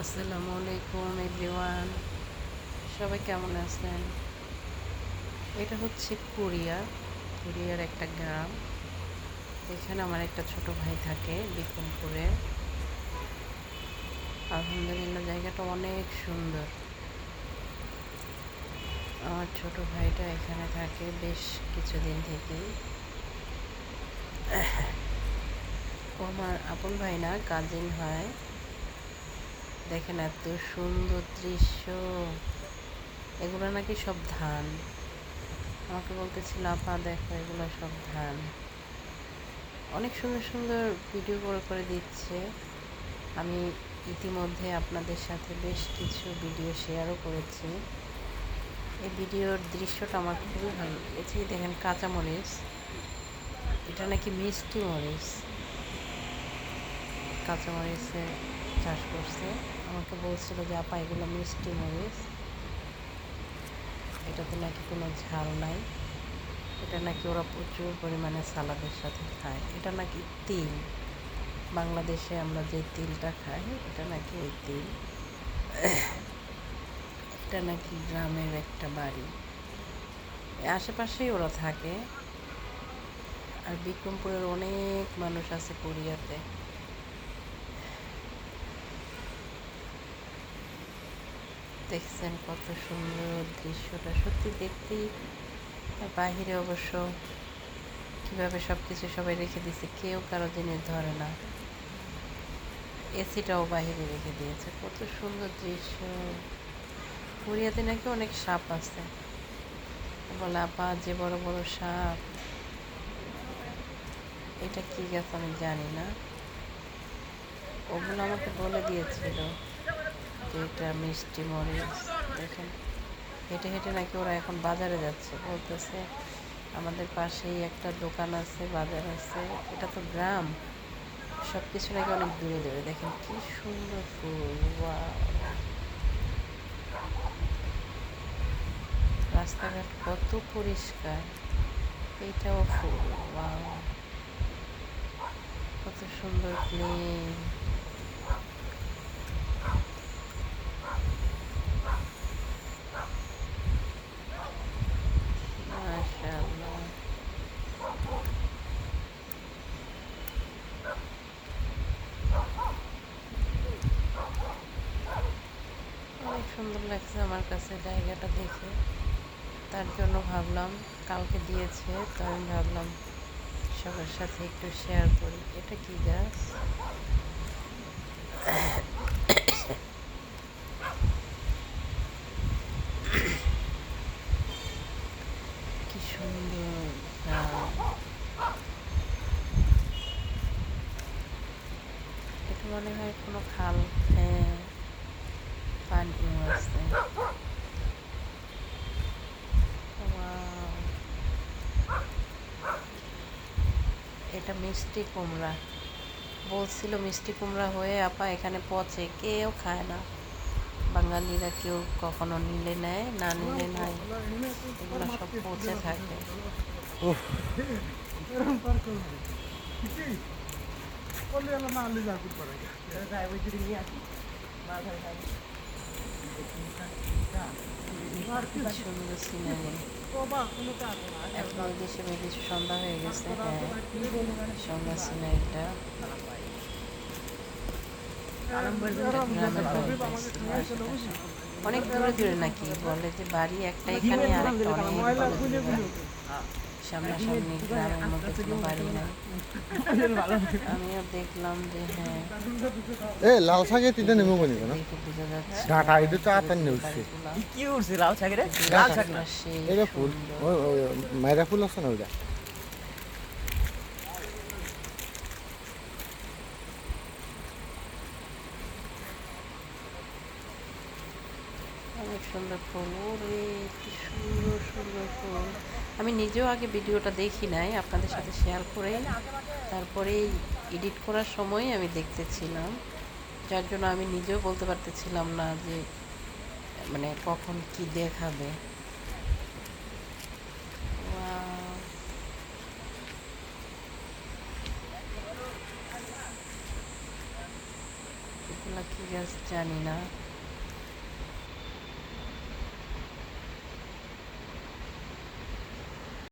আসসালামু আলাইকুম এভরিওয়ান, সবাই কেমন আছেন? এটা হচ্ছে কোরিয়ার একটা গ্রাম। এখানে আমার একটা ছোট ভাই থাকে বিক্রমপুরে। আলহামদুলিল্লাহ, জায়গাটা অনেক সুন্দর। আমার ছোট ভাইটা এখানে থাকে বেশ কিছুদিন থেকেই। ও আমার আপন ভাই না, কাজিন হয়। দেখেন এত সুন্দর দৃশ্য। এগুলো নাকি সব ধান। আমাকে বলতেছিল, আপা দেখো এগুলো সব ধান। অনেক সুন্দর সুন্দর ভিডিও করে দিচ্ছে। আমি ইতিমধ্যে আপনাদের সাথে বেশ কিছু ভিডিও শেয়ারও করেছি। এই ভিডিওর দৃশ্যটা আমার খুবই ভালো লেগেছে। দেখেন কাঁচামরিচ, এটা নাকি মিষ্টি মরিচ। কাঁচামরিচের চাষ করছে। আমাকে বলছিল যে আপা এগুলো মিষ্টি মরিচ, এটাতে নাকি কোনো ঝাল নাই। এটা নাকি ওরা প্রচুর পরিমাণে সালাদের সাথে খায়। এটা নাকি তিল, বাংলাদেশে আমরা যে তিলটা খাই এটা নাকি ওই তিল। এটা নাকি গ্রামের একটা বাড়ি, আশেপাশেই ওরা থাকে। আর বিক্রমপুরের অনেক মানুষ আছে কোরিয়াতে। দেখছেন কত সুন্দর দৃশ্যটা, সত্যি দেখতেই। বাহিরে অবশ্য কীভাবে সব কিছু সবাই রেখে দিয়েছে, কেউ কারো জিনিস ধরে না। এসিটাও বাহিরে রেখে দিয়েছে, কত সুন্দর দৃশ্য। কোরিয়াতে নাকি অনেক সাপ আছে। বলে আপা যে বড় বড় সাপ, এটা কি গাছ আমি জানি না, ওগুলো আমাকে বলে দিয়েছিল যে এটা মিষ্টি মরিচ। দেখেন হেঁটে হেঁটে নাকি ওরা এখন বাজারে যাচ্ছে। বলতেছে আমাদের পাশেই একটা দোকান আছে, বাজার আছে। এটা তো গ্রাম, সব কিছু নাকি অনেক দূরে দূরে। দেখেন কি সুন্দর ফুল, ওয়াও! রাস্তাঘাট কত পরিষ্কার, এইটাও ফুল, ওয়াও! কত সুন্দর ক্লিন। মাশাআল্লাহ, অনেক সুন্দর লাগছে আমার কাছে জায়গাটা দেখে। তার জন্য ভাবলাম, কালকে দিয়েছে তো আমি ভাবলাম সবার সাথে একটু শেয়ার করি। এটা কি গাছ? কি সুন্দর গ্রাম। এটা মনে হয় কোনো খাল। হ্যাঁ, পানিও আছে। ওয়াও! এটা মিষ্টি কুমড়া। বলছিল মিষ্টি কুমড়া হয়ে আপা এখানে পচে, কেউ খায় না। বাঙালিরা কেউ কখনো নিলে নেয়, না নিলে নাই। এগুলো সব পচে থাকে। সুন্দর সিনারি। এখন ওই দেশে বিদেশে সন্ধ্যা হয়ে গেছে। হ্যাঁ, সন্ধ্যা সিনারিটা। গ্রামের বাড়ি পাইছিল আশেপাশে, অনেক দূরে দূরে নাকি বলে যে বাড়ি একটা এখানে, আর একটা অনেক দূরে দূরে বাড়ি। সামনাসামনি গ্রামের মধ্যে কোনো বাড়ি নাই। আমিও দেখলাম যে হ্যাঁ, এ লাল শাকে তিনটা নেমে বলি কেন দেখে বোঝা যাচ্ছে ঢাকা এটা চা দূরে তার দূরে নেউছে বাড়িগুলা। কি উঠছে লাউ শাক রে? লাল শাক না, দৃশ্যগুলা সেই এটা ফুল সুন্দর। ওই মাইরা ফুল আছে না ওইটা অনেক সুন্দর ফুল, ওরে কি সুন্দর সুন্দর ফুল। আমি নিজেও আগে ভিডিওটা দেখি নাই, আপনাদের সাথে শেয়ার করে তারপরেই এডিট করার সময় আমি দেখতেছিলাম। যার জন্য আমি নিজেও বলতে পারতেছিলাম না যে মানে কখন কি দেখাবে। ওয়াও! এগুলা কি গাছ জানি না।